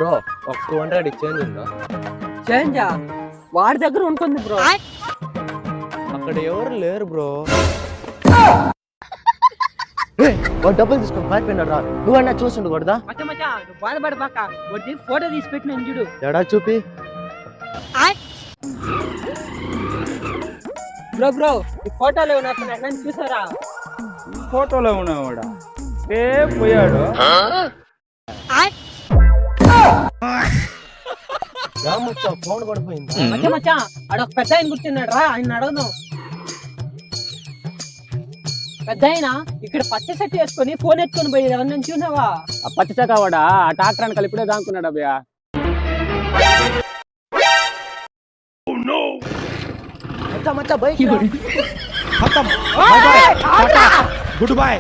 Bro ఒక 200 exchange ఉందా? చేంజా వాడి దగ్గర ఉంటుంది బ్రో. అక్కడ ఎవరు లేరు బ్రో. వాడు డబ్బులు తీసుకొని పారిపోయినాడు రా. నువ్వన్నా చూసుండకూడదా? మచ్చా మచ్చా నువ్వు బాధపడబాక, వాడి ఫోటో తీసి పెట్టినాను చూడు. ఎడా చూపి. బ్రో బ్రో ఈ ఫోటోలో నన్ను చూసారా? ఫోటోలో ఉన్నవాడా ఏ పోయాడు? ఫోన్ కూడా పోయింది. మచ్చా మచ్చా ఆడొక పెద్ద ఆయన కూర్చున్నాడు రా, ఆయన అడగదాం. పెద్ద ఆయన ఇక్కడ పచ్చ షర్ట్ వేసుకొని ఫోన్ ఎత్తుకొని పోయేది ఎవరిని చూసావా? ఆ పచ్చి చకావాడా ఆ ట్రాక్టర్ అని కలిపిడే దానుకున్నాడు అబ్బా. మచ్చా బైక్ గుడ్ బై.